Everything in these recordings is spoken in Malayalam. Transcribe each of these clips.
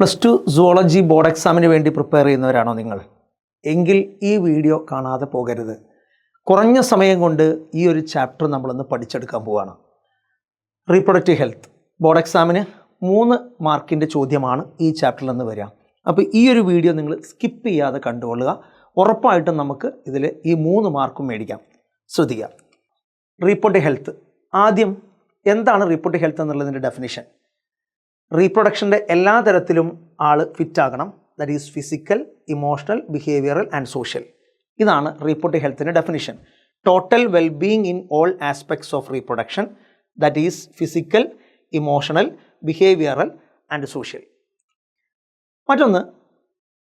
+2 സുവോളജി ബോർഡ് എക്സാമിന് വേണ്ടി പ്രിപ്പയർ ചെയ്യുന്നവരാണോ നിങ്ങൾ? എങ്കിൽ ഈ വീഡിയോ കാണാതെ പോകരുത്. കുറഞ്ഞ സമയം കൊണ്ട് ഈ ഒരു ചാപ്റ്റർ നമ്മളൊന്ന് പഠിച്ചെടുക്കാൻ പോവുകയാണ്. റീപ്രൊഡക്റ്റീവ് ഹെൽത്ത് ബോർഡ് എക്സാമിന് 3 മാർക്കിൻ്റെ ചോദ്യമാണ് ഈ ചാപ്റ്ററിൽ നിന്ന് വരിക. അപ്പോൾ ഈ ഒരു വീഡിയോ നിങ്ങൾ സ്കിപ്പ് ചെയ്യാതെ കണ്ടുകൊള്ളുക. ഉറപ്പായിട്ടും നമുക്ക് ഇതിൽ ഈ 3 മാർക്കും മേടിക്കാം. ശ്രദ്ധിക്കുക. Reproductive health. ആദ്യം എന്താണ് റീപ്രൊഡക്റ്റീവ് ഹെൽത്ത് എന്നുള്ളതിൻ്റെ ഡെഫിനിഷൻ? റീപ്രൊഡക്ഷൻ്റെ എല്ലാ തരത്തിലും ആൾ ഫിറ്റാകണം. That is physical, emotional, behavioural and social. ഇതാണ് റീപ്രൊഡക്റ്റീവ് ഹെൽത്തിൻ്റെ definition. Total wellbeing in all aspects of reproduction, that is physical, emotional, behavioural and social. മറ്റൊന്ന്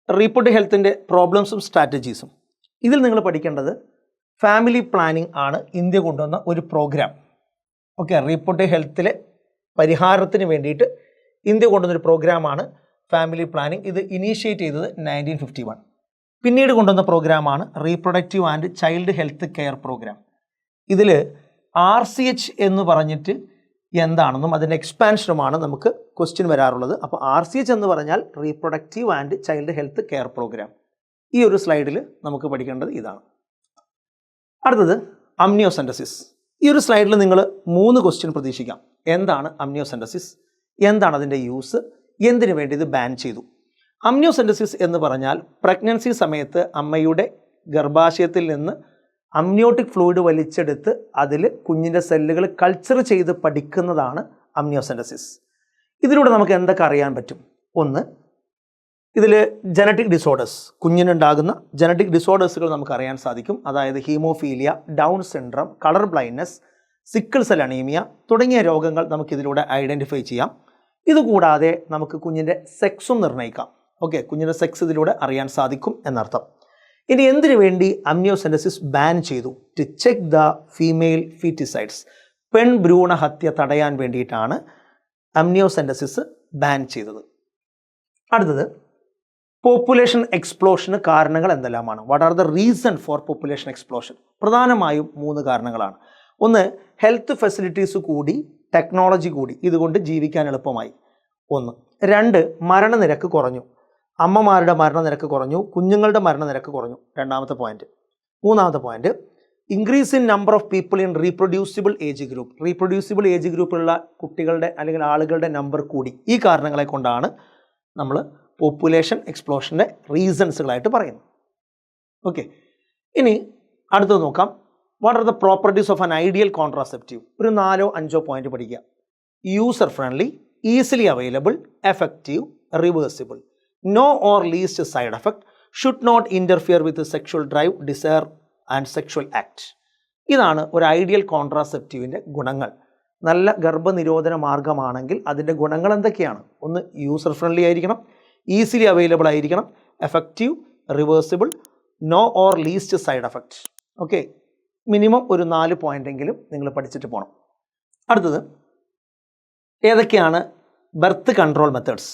റീപ്രൊഡക്റ്റീവ് ഹെൽത്തിൻ്റെ പ്രോബ്ലംസും സ്ട്രാറ്റജീസും. ഇതിൽ നിങ്ങൾ പഠിക്കേണ്ടത് ഫാമിലി പ്ലാനിംഗ് ആണ് ഇന്ത്യ കൊണ്ടുവന്ന ഒരു പ്രോഗ്രാം. ഓക്കെ, റീപ്രൊഡക്റ്റീവ് ഹെൽത്തിലെ പരിഹാരത്തിന് വേണ്ടിയിട്ട് ഇന്ത്യ കൊണ്ടുവന്നൊരു പ്രോഗ്രാമാണ് ഫാമിലി പ്ലാനിംഗ്. ഇത് ഇനീഷ്യേറ്റ് ചെയ്തത് 1951. പിന്നീട് കൊണ്ടുവന്ന പ്രോഗ്രാമാണ് reproductive and child health care programme. ഇതിൽ RCH എന്ന് പറഞ്ഞിട്ട് എന്താണെന്നും അതിൻ്റെ എക്സ്പാൻഷനുമാണ് നമുക്ക് ക്വസ്റ്റ്യൻ വരാറുള്ളത്. അപ്പോൾ RCH എന്ന് പറഞ്ഞാൽ reproductive and child health care programme. ഈ ഒരു സ്ലൈഡിൽ നമുക്ക് പഠിക്കേണ്ടത് ഇതാണ്. അടുത്തത് അമ്നിയോസെൻറ്റസിസ്. ഈ ഒരു സ്ലൈഡിൽ നിങ്ങൾ 3 ക്വസ്റ്റ്യൻ പ്രതീക്ഷിക്കാം. എന്താണ് അമ്നിയോസെൻറ്റസിസ്? എന്താണ് അതിൻ്റെ യൂസ്? എന്തിനു വേണ്ടി ഇത് ബാൻ ചെയ്തു? അമ്നിയോസെൻറ്റസിസ് എന്ന് പറഞ്ഞാൽ പ്രഗ്നൻസി സമയത്ത് അമ്മയുടെ ഗർഭാശയത്തിൽ നിന്ന് അമ്നിയോട്ടിക് ഫ്ലൂയിഡ് വലിച്ചെടുത്ത് അതിൽ കുഞ്ഞിൻ്റെ സെല്ലുകൾ കൾച്ചർ ചെയ്ത് പഠിക്കുന്നതാണ് അമ്നിയോസെൻറ്റസിസ്. ഇതിലൂടെ നമുക്ക് എന്തൊക്കെ അറിയാൻ പറ്റും? ഒന്ന്, ഇതിൽ ജനറ്റിക് ഡിസോർഡേഴ്സ്, കുഞ്ഞിനുണ്ടാകുന്ന ജനറ്റിക് ഡിസോർഡേഴ്സുകൾ നമുക്ക് അറിയാൻ സാധിക്കും. അതായത് haemophilia, down syndrome, colour blindness, sickle cell anaemia തുടങ്ങിയ രോഗങ്ങൾ നമുക്കിതിലൂടെ ഐഡൻറ്റിഫൈ ചെയ്യാം. ഇതുകൂടാതെ നമുക്ക് കുഞ്ഞിൻ്റെ സെക്സും നിർണ്ണയിക്കാം. ഓക്കെ, കുഞ്ഞിൻ്റെ സെക്സ് ഇതിലൂടെ അറിയാൻ സാധിക്കും എന്നർത്ഥം. ഇനി എന്തിനു വേണ്ടി അമ്നിയോസെൻറ്റസിസ് ബാൻ ചെയ്തു? To check the female foeticides. പെൺഭ്രൂണ ഹത്യ തടയാൻ വേണ്ടിയിട്ടാണ് അമ്നിയോസെൻറ്റസിസ് ബാൻ ചെയ്തത്. അടുത്തത് പോപ്പുലേഷൻ എക്സ്പ്ലോഷന് കാരണങ്ങൾ എന്തെല്ലാമാണ്? What are the reason for population explosion? പ്രധാനമായും 3 കാരണങ്ങളാണ്. ഒന്ന്, ഹെൽത്ത് ഫെസിലിറ്റീസ് കൂടി, ടെക്നോളജി കൂടി, ഇതുകൊണ്ട് ജീവിക്കാൻ എളുപ്പമായി. 1. 2, മരണനിരക്ക് കുറഞ്ഞു. അമ്മമാരുടെ മരണനിരക്ക് കുറഞ്ഞു, കുഞ്ഞുങ്ങളുടെ മരണനിരക്ക് കുറഞ്ഞു. 2ാമത്തെ പോയിന്റ്. 3ാമത്തെ point, increase in number of people in reproducible age group. Reproducible age ഗ്രൂപ്പിലുള്ള കുട്ടികളുടെ അല്ലെങ്കിൽ ആളുകളുടെ നമ്പർ കൂടി. ഈ കാരണങ്ങളെ കൊണ്ടാണ് നമ്മൾ പോപ്പുലേഷൻ എക്സ്പ്ലോഷൻ്റെ റീസൺസുകളായിട്ട് പറയുന്നത്. ഓക്കെ, ഇനി അടുത്തത് നോക്കാം. What are the properties of an ideal contraceptive? ഒരു 4-5 പോയിന്റ് പഠിക്കുക. User friendly, easily available, effective, reversible, no or least side effect, should not interfere with sexual drive, desire and sexual act. ഇതാണ് ഒരു ഐഡിയൽ കോൺട്രാസെപ്റ്റീവിൻ്റെ ഗുണങ്ങൾ. നല്ല ഗർഭനിരോധന മാർഗമാണെങ്കിൽ അതിൻ്റെ ഗുണങ്ങൾ എന്തൊക്കെയാണ്? ഒന്ന്, യൂസർ ഫ്രണ്ട്ലി ആയിരിക്കണം, ഈസിലി അവൈലബിൾ ആയിരിക്കണം, effective, reversible, no or least side effect. Okay, minimum ഒരു 4 പോയിന്റെങ്കിലും നിങ്ങൾ പഠിച്ചിട്ട് പോകണം. അടുത്തത് ഏതൊക്കെയാണ് birth control methods?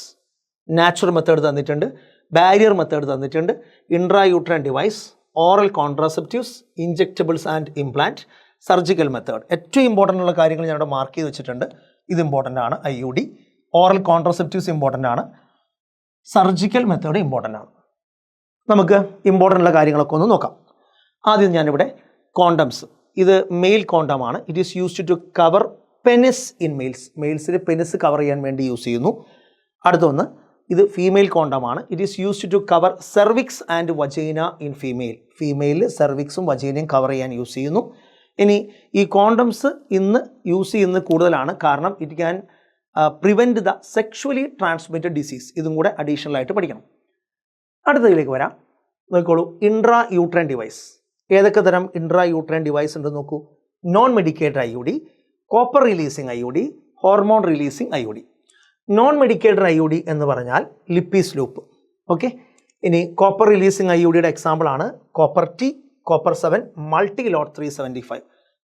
Natural method തന്നിട്ടുണ്ട്, ബാരിയർ മെത്തേഡ് തന്നിട്ടുണ്ട്, intrauterine device, oral contraceptives, injectables and implant, surgical method. ഏറ്റവും ഇമ്പോർട്ടൻ്റ് ഉള്ള കാര്യങ്ങൾ ഞാനിവിടെ മാർക്ക് ചെയ്ത് വെച്ചിട്ടുണ്ട്. ഇത് ഇമ്പോർട്ടൻ്റ് ആണ്. IUD, ഓറൽ കോൺട്രാസെപ്റ്റീവ്സ് ഇമ്പോർട്ടൻ്റ് ആണ്, സർജിക്കൽ മെത്തേഡ് ഇമ്പോർട്ടൻ്റ് ആണ്. നമുക്ക് ഇമ്പോർട്ടൻ്റ് ഉള്ള കാര്യങ്ങളൊക്കെ ഒന്ന് നോക്കാം. ആദ്യം ഞാനിവിടെ കോണ്ടംസ്. ഇത് മെയിൽ കോണ്ടമാണ്. It is used to cover penis in males. മെയിൽസിൽ പെനിസ് കവർ ചെയ്യാൻ വേണ്ടി യൂസ് ചെയ്യുന്നു. അടുത്തൊന്ന്, ഇത് ഫീമെയിൽ കോണ്ടമാണ്. It is used to cover cervix and vagina in female. ഫീമെയിലിൽ സെർവിക്സും വജൈനയും കവർ ചെയ്യാൻ യൂസ് ചെയ്യുന്നു. ഇനി ഈ കോണ്ടംസ് ഇന്ന് യൂസ് ചെയ്യുന്നത് കൂടുതലാണ്, കാരണം it can prevent the sexually transmitted disease. ഇതും കൂടെ അഡീഷണൽ ആയിട്ട് പഠിക്കണം. അടുത്തതിലേക്ക് വരാം. നോക്കിക്കോളൂ, ഇൻട്രാ യൂട്രൈൻ ഡിവൈസ്. ഏതൊക്കെ തരം ഇൻട്രാ യൂട്രൈൻ ഡിവൈസ് ഉണ്ട് നോക്കൂ. Non medicated IUD, copper releasing IUD, hormone releasing IUD. Non medicated IUD എന്ന് പറഞ്ഞാൽ ലിപ്പീസ് ലൂപ്പ്. ഓക്കെ, ഇനി കോപ്പർ റിലീസിങ് IUDയുടെ എക്സാമ്പിൾ ആണ് കോപ്പർ T, കോപ്പർ 7 മൾട്ടി ലോട്ട് 375.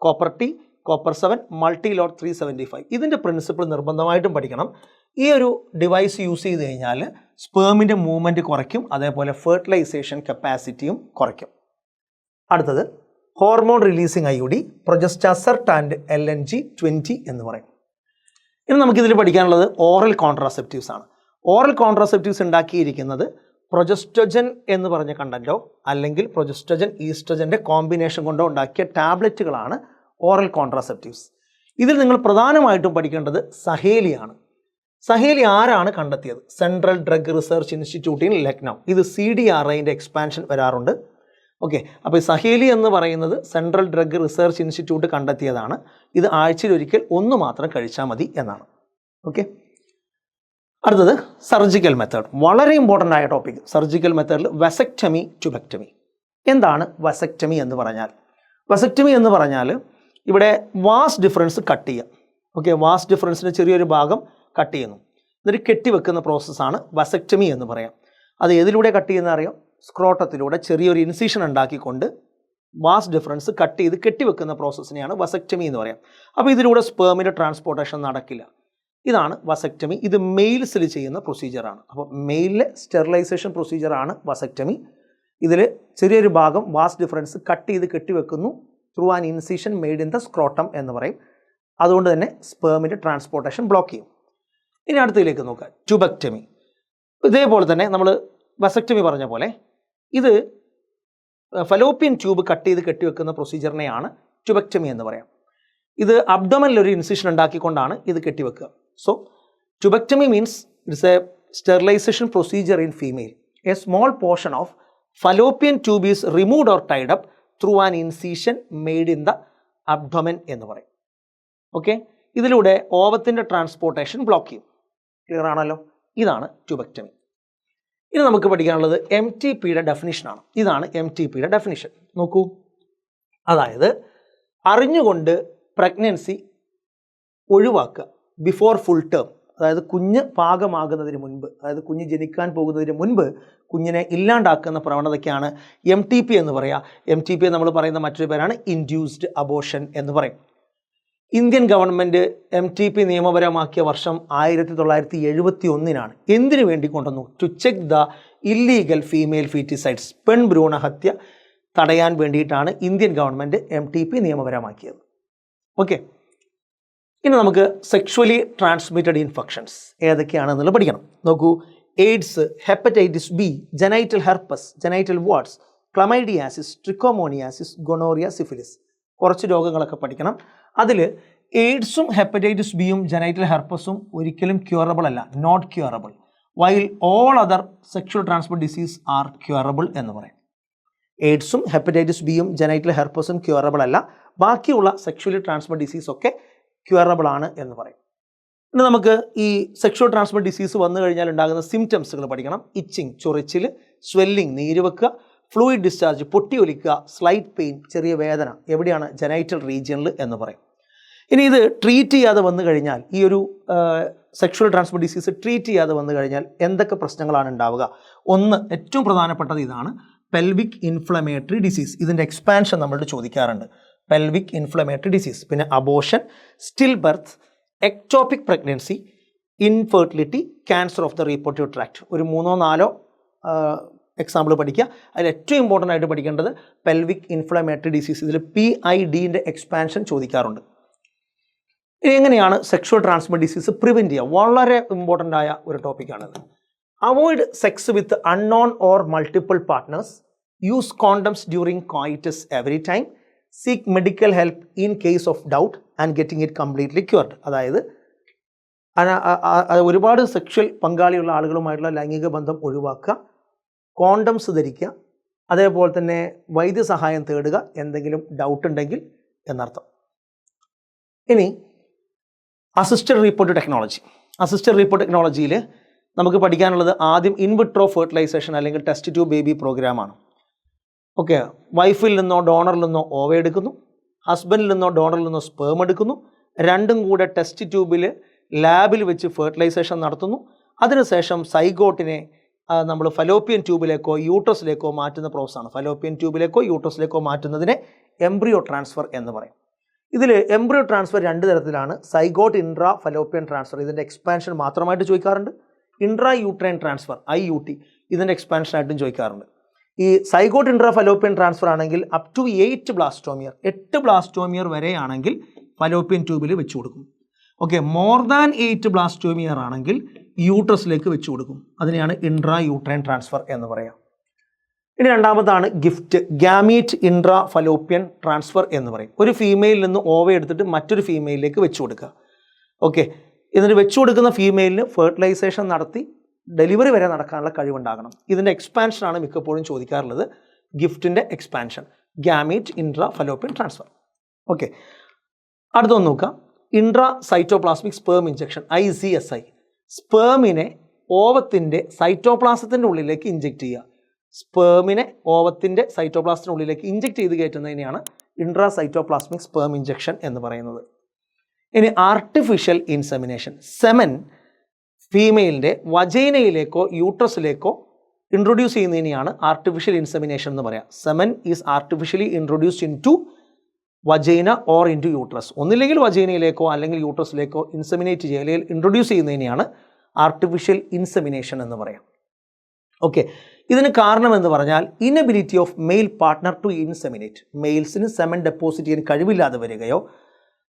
കോപ്പർ T, കോപ്പർ 7 മൾട്ടി ലോട്ട് 375. ഇതിൻ്റെ പ്രിൻസിപ്പിൾ നിർബന്ധമായിട്ടും പഠിക്കണം. ഈ ഒരു ഡിവൈസ് യൂസ് ചെയ്ത് കഴിഞ്ഞാൽ സ്പേമിൻ്റെ മൂവ്മെൻറ്റ് കുറയ്ക്കും, അതേപോലെ ഫെർട്ടിലൈസേഷൻ കപ്പാസിറ്റിയും കുറയ്ക്കും. അടുത്തത് hormone releasing IUD, progestasert and LNG-20 എന്ന് പറയും. ഇനി നമുക്കിതിൽ പഠിക്കാനുള്ളത് ഓറൽ കോൺട്രാസെപ്റ്റീവ്സ് ആണ്. ഓറൽ കോൺട്രാസെപ്റ്റീവ്സ് ഉണ്ടാക്കിയിരിക്കുന്നത് പ്രൊജസ്റ്റജൻ എന്ന് പറഞ്ഞ കണ്ടന്റോ അല്ലെങ്കിൽ പ്രൊജസ്റ്റജൻ ഈസ്ട്രജൻ്റെ കോമ്പിനേഷൻ കൊണ്ടോ ഉണ്ടാക്കിയ ടാബ്ലറ്റുകളാണ് ഓറൽ കോൺട്രാസെപ്റ്റീവ്സ്. ഇതിൽ നിങ്ങൾ പ്രധാനമായിട്ടും പഠിക്കേണ്ടത് സഹേലിയാണ്. സഹേലി ആരാണ് കണ്ടെത്തിയത്? Central drug research institute in Lucknow. ഇത് CDRIൻ്റെ എക്സ്പാൻഷൻ വരാറുണ്ട്. ഓക്കെ, അപ്പോൾ സഹേലി എന്ന് പറയുന്നത് സെൻട്രൽ ഡ്രഗ് റിസർച്ച് ഇൻസ്റ്റിറ്റ്യൂട്ട് കണ്ടെത്തിയതാണ്. ഇത് ആഴ്ചയിൽ ഒരിക്കൽ ഒന്ന് മാത്രം കഴിച്ചാൽ മതി എന്നാണ്. ഓക്കെ, അടുത്തത് സർജിക്കൽ മെത്തേഡ്. വളരെ ഇമ്പോർട്ടൻ്റ് ആയ ടോപ്പിക്. സർജിക്കൽ മെത്തേഡിൽ വസെക്ടമി, ട്യൂബെക്ടമി. എന്താണ് വസെക്ടമി എന്ന് പറഞ്ഞാൽ? വസെക്ടമി എന്ന് പറഞ്ഞാൽ ഇവിടെ വാസ് ഡിഫറൻസ് കട്ട് ചെയ്യുക. ഓക്കെ, വാസ് ഡിഫറൻസിൻ്റെ ചെറിയൊരു ഭാഗം കട്ട് ചെയ്യുന്നു, എന്നിട്ട് കെട്ടിവെക്കുന്ന പ്രോസസ്സാണ് വസെക്ടമി എന്ന് പറയാം. അത് ഏതിലൂടെ കട്ട് ചെയ്യുന്ന അറിയാം? സ്ക്രോട്ടത്തിലൂടെ ചെറിയൊരു ഇൻസിഷൻ ഉണ്ടാക്കിക്കൊണ്ട് വാസ് ഡിഫറൻസ് കട്ട് ചെയ്ത് കെട്ടിവെക്കുന്ന പ്രോസസ്സിനെയാണ് വസെക്ടമി എന്ന് പറയാം. അപ്പോൾ ഇതിലൂടെ സ്പേമിൻ്റെ ട്രാൻസ്പോർട്ടേഷൻ നടക്കില്ല. ഇതാണ് വസെക്ടമി. ഇത് മെയിൽസിൽ ചെയ്യുന്ന പ്രൊസീജിയറാണ്. അപ്പോൾ മെയിലിലെ സ്റ്റെറിലൈസേഷൻ പ്രൊസീജിയറാണ് വസെക്ടമി. ഇതിൽ ചെറിയൊരു ഭാഗം വാസ് ഡിഫറൻസ് കട്ട് ചെയ്ത് കെട്ടിവെക്കുന്നു through an incision made in the scrotum എന്ന് പറയും. അതുകൊണ്ട് തന്നെ സ്പേമിൻ്റെ ട്രാൻസ്പോർട്ടേഷൻ ബ്ലോക്ക് ചെയ്യും. ഇനി അടുത്തതിലേക്ക് നോക്കാം, ട്യൂബെക്ടമി. ഇതേപോലെ തന്നെ നമ്മൾ വസെക്ടമി പറഞ്ഞ പോലെ ഇത് ഫലോപ്പിയൻ ട്യൂബ് കട്ട് ചെയ്ത് കെട്ടിവെക്കുന്ന പ്രൊസീജിയറിനെയാണ് ട്യൂബെക്ടമി എന്ന് പറയാം. ഇത് അബ്ഡോമനിലൊരു ഇൻസിഷൻ ഉണ്ടാക്കിക്കൊണ്ടാണ് ഇത് കെട്ടിവെക്കുക. So tubectomy means it's a sterilisation procedure in female. A small portion of fallopian tube is removed or tied up through an incision made in the abdomen എന്ന് പറയും. ഓക്കെ, ഇതിലൂടെ ഓവത്തിൻ്റെ ട്രാൻസ്പോർട്ടേഷൻ ബ്ലോക്ക് ചെയ്യും. ക്ലിയർ ആണല്ലോ? ഇതാണ് ട്യൂബെക്ടമി. ഇനി നമുക്ക് പഠിക്കാനുള്ളത് MTPയുടെ ഡെഫിനിഷനാണ്. ഇതാണ് MTPയുടെ ഡെഫിനിഷൻ. നോക്കൂ, അതായത് അറിഞ്ഞുകൊണ്ട് പ്രഗ്നൻസി ഒഴിവാക്കുക ബിഫോർ ഫുൾ ടേം. അതായത് കുഞ്ഞ് പാകമാകുന്നതിന് മുൻപ്, അതായത് കുഞ്ഞ് ജനിക്കാൻ പോകുന്നതിന് മുൻപ് കുഞ്ഞിനെ ഇല്ലാണ്ടാക്കുന്ന പ്രവണതയ്ക്കാണ് MTP എന്ന് പറയുക. MTP നമ്മൾ പറയുന്ന മറ്റൊരു പേരാണ് ഇൻഡ്യൂസ്ഡ് അബോർഷൻ എന്ന് പറയും. ഇന്ത്യൻ ഗവൺമെൻറ് MTP നിയമപരമാക്കിയ വർഷം 1971 എന്തിനു വേണ്ടി കൊണ്ടുവന്നു? To check the illegal female foeticides. പെൺഭ്രൂണഹത്യ തടയാൻ വേണ്ടിയിട്ടാണ് ഇന്ത്യൻ ഗവൺമെൻറ് MTP നിയമപരമാക്കിയത്. ഓക്കെ, ഇനി നമുക്ക് സെക്ഷുവലി ട്രാൻസ്മിറ്റഡ് ഇൻഫെക്ഷൻസ് ഏതൊക്കെയാണെന്നുള്ളത് പഠിക്കണം. നോക്കൂ, AIDS, hepatitis B, genital herpes, genital warts, chlamydiasis, trichomoniasis, gonorrhoea, syphilis. കുറച്ച് രോഗങ്ങളൊക്കെ പഠിക്കണം. അതിൽ എയ്ഡ്സും ഹെപ്പറ്റൈറ്റിസ് ബിയും ജനൈറ്റൽ ഹെർപ്പസും ഒരിക്കലും ക്യൂറബിൾ അല്ല, not curable. While all other sexual transmit disease are curable എന്ന് പറയും. എയ്ഡ്സും ഹെപ്പറ്റൈറ്റിസ് ബിയും ജനൈറ്റൽ ഹെർപ്പസും ക്യൂറബിൾ അല്ല, ബാക്കിയുള്ള സെക്ഷുവലി ട്രാൻസ്മിറ്റ് ഡിസീസ് ഒക്കെ ക്യൂറബിൾ ആണ് എന്ന് പറയും. ഇനി നമുക്ക് ഈ സെക്ഷുവൽ ട്രാൻസ്മിറ്റ് ഡിസീസ് വന്നു കഴിഞ്ഞാൽ ഉണ്ടാകുന്ന സിംറ്റംസുകൾ പഠിക്കണം. ഇച്ചിങ്, ചൊറിച്ചിൽ, സ്വെല്ലിങ്, നീര് വെക്കുക, ഫ്ലൂയിഡ് ഡിസ്ചാർജ്, പൊട്ടി ഒലിക്കുക, സ്ലൈറ്റ് പെയിൻ, ചെറിയ വേദന. എവിടെയാണ്? ജനൈറ്റൽ റീജിയനിൽ എന്ന് പറയും. ഇനി ഇത് ട്രീറ്റ് ചെയ്യാതെ വന്നു കഴിഞ്ഞാൽ, ഈ ഒരു സെക്ഷുവൽ ട്രാൻസ്മിറ്റ് ഡിസീസ് ട്രീറ്റ് ചെയ്യാതെ വന്നു കഴിഞ്ഞാൽ എന്തൊക്കെ പ്രശ്നങ്ങളാണ് ഉണ്ടാവുക? ഒന്ന്, ഏറ്റവും പ്രധാനപ്പെട്ടത് ഇതാണ്, പെൽവിക് ഇൻഫ്ലമേറ്ററി ഡിസീസ്. ഇതിൻ്റെ എക്സ്പാൻഷൻ നമ്മളോട് ചോദിക്കാറുണ്ട്. പെൽവിക് ഇൻഫ്ലമേറ്ററി ഡിസീസ്, പിന്നെ abortion, still birth, ectopic pregnancy, infertility, cancer of the reproductive tract. ഒരു 3-4 എക്സാമ്പിൾ പഠിക്കുക. അതിൽ ഏറ്റവും ഇമ്പോർട്ടൻ്റ് ആയിട്ട് പഠിക്കേണ്ടത് പെൽവിക് ഇൻഫ്ലമേറ്ററി ഡിസീസ്. ഇതിൽ PIDൻ്റെ എക്സ്പാൻഷൻ ചോദിക്കാറുണ്ട്. ഇനി എങ്ങനെയാണ് സെക്ഷുവൽ ട്രാൻസ്മിറ്റ് ഡിസീസ് പ്രിവെൻറ്റ് ചെയ്യുക? വളരെ ഇമ്പോർട്ടൻ്റ് ആയ ഒരു ടോപ്പിക്കാണിത്. Avoid sex with unknown or multiple partners, use condoms during coitus every time, seek medical help in case of doubt and getting it completely cured. അതായത് ഒരുപാട് സെക്ഷൽ പങ്കാളിയുള്ള ആളുകളുമായിട്ടുള്ള ലൈംഗിക ബന്ധം ഒഴിവാക്കുക, കോണ്ടംസ് ധരിക്കുക, അതേപോലെ തന്നെ വൈദ്യസഹായം തേടുക എന്തെങ്കിലും ഡൗട്ട് ഉണ്ടെങ്കിൽ എന്നർത്ഥം. ഇനി assisted reproductive technology. Assisted reproductive ടെക്നോളജിയിൽ നമുക്ക് പഠിക്കാനുള്ളത് ആദ്യം ഇൻവിട്രോ ഫെർട്ടിലൈസേഷൻ അല്ലെങ്കിൽ ടെസ്റ്റ് ട്യൂബ് ബേബി പ്രോഗ്രാമാണ്. ഓക്കെ, വൈഫിൽ നിന്നോ ഡോണറിൽ നിന്നോ ഓവ എടുക്കുന്നു, ഹസ്ബൻഡിൽ നിന്നോ ഡോണറിൽ നിന്നോ സ്പേം എടുക്കുന്നു, രണ്ടും കൂടെ ടെസ്റ്റ് ട്യൂബിൽ ലാബിൽ വെച്ച് ഫെർട്ടിലൈസേഷൻ നടത്തുന്നു. അതിനുശേഷം സൈഗോട്ടിനെ നമ്മൾ ഫലോപ്പിയൻ ട്യൂബിലേക്കോ യൂട്രസിലേക്കോ മാറ്റുന്ന പ്രോസസ്സാണ്. ഫലോപ്പിയൻ ട്യൂബിലേക്കോ യൂട്രസിലേക്കോ മാറ്റുന്നതിനെ എംബ്രിയോ ട്രാൻസ്ഫർ എന്ന് പറയും. ഇതിൽ എംബ്രിയോ ട്രാൻസ്ഫർ 2 തരത്തിലാണ്. സൈഗോട്ട് ഇൻട്രാ ഫലോപ്പിയൻ ട്രാൻസ്ഫർ, ഇതിൻ്റെ എക്സ്പാൻഷൻ മാത്രമായിട്ട് ചോദിക്കാറുണ്ട്. ഇൻട്രാ യൂട്രൈൻ ട്രാൻസ്ഫർ IUT, ഇതിൻ്റെ എക്സ്പാൻഷനായിട്ടും ചോദിക്കാറുണ്ട്. ഈ സൈഗോട്ട് ഇൻട്രാ ഫലോപ്പിയൻ ട്രാൻസ്ഫർ ആണെങ്കിൽ അപ് ടു 8 ബ്ലാസ്റ്റോമിയർ, 8 ബ്ലാസ്റ്റോമിയർ വരെയാണെങ്കിൽ ഫലോപ്പിയൻ ട്യൂബിൽ വെച്ച് കൊടുക്കും. ഓക്കെ, മോർ ദാൻ 8 ബ്ലാസ്റ്റോമിയർ ആണെങ്കിൽ യൂട്രസിലേക്ക് വെച്ച് കൊടുക്കും. അതിനെയാണ് ഇൻട്രാ യൂട്രൈൻ ട്രാൻസ്ഫർ എന്ന് പറയാം. ഇനി രണ്ടാമതാണ് gift, gamete intra fallopian transfer എന്ന് പറയും. ഒരു ഫീമെയിലിൽ നിന്ന് ഓവ എടുത്തിട്ട് മറ്റൊരു ഫീമെയിലിലേക്ക് വെച്ച് കൊടുക്കുക. ഓക്കെ, എന്നിട്ട് വെച്ച് കൊടുക്കുന്ന ഫീമെയിലിന് ഫെർട്ടിലൈസേഷൻ നടത്തി ഡെലിവറി വരെ നടക്കാനുള്ള കഴിവുണ്ടാകണം. ഇതിൻ്റെ എക്സ്പാൻഷനാണ് മിക്കപ്പോഴും ചോദിക്കാറുള്ളത്. ഗിഫ്റ്റിൻ്റെ expansion, gamete intra fallopian transfer. Okay, അടുത്തൊന്ന് നോക്കാം. Intra cytoplasmic sperm injection, ICSI. സ്പേമിനെ ഓവത്തിൻ്റെ സൈറ്റോപ്ലാസത്തിൻ്റെ ഉള്ളിലേക്ക് ഇഞ്ചെക്ട് ചെയ്യുക. സ്പേമിനെ ഓവത്തിൻ്റെ സൈറ്റോപ്ലാസത്തിൻ്റെ ഉള്ളിലേക്ക് ഇഞ്ചെക്ട് ചെയ്ത് കയറ്റുന്നതിനെയാണ് ഇൻട്രാ സൈറ്റോപ്ലാസ്മിക് സ്പേം ഇഞ്ചക്ഷൻ എന്ന് പറയുന്നത്. ഇനി ആർട്ടിഫിഷ്യൽ ഇൻസെമിനേഷൻ, സെമൻ ഫീമെയിലിൻ്റെ വജൈനയിലേക്കോ യൂട്രസിലേക്കോ ഇൻട്രൊഡ്യൂസ് ചെയ്യുന്നതിനെയാണ് ആർട്ടിഫിഷ്യൽ ഇൻസെമിനേഷൻ എന്ന് പറയാം. Semen is artificially introduced into vagina or into uterus. ഒന്നില്ലെങ്കിൽ വജൈനയിലേക്കോ അല്ലെങ്കിൽ യൂട്രസിലേക്കോ ഇൻസെമിനേറ്റ് ചെയ്യുക അല്ലെങ്കിൽ ഇൻട്രൊഡ്യൂസ് ചെയ്യുന്നതിനെയാണ് ആർട്ടിഫിഷ്യൽ ഇൻസെമിനേഷൻ എന്ന് പറയാം. ഓക്കെ, ഇതിന് കാരണം എന്ന് പറഞ്ഞാൽ inability of male partner to inseminate. മെയിൽസിന് സെമൻ ഡെപ്പോസിറ്റ് ചെയ്യാൻ കഴിവില്ലാതെ വരികയോ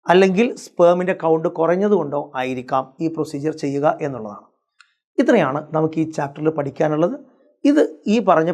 അല്ലെങ്കിൽ സ്പേമിൻ്റെ കൗണ്ട് കുറഞ്ഞതുകൊണ്ടോ ആയിരിക്കാം ഈ പ്രൊസീജിയർ ചെയ്യുക എന്നുള്ളതാണ്. ഇത്രയാണ് നമുക്ക് ഈ ചാപ്റ്ററിൽ പഠിക്കാനുള്ളത്. ഇത് ഈ പറഞ്ഞ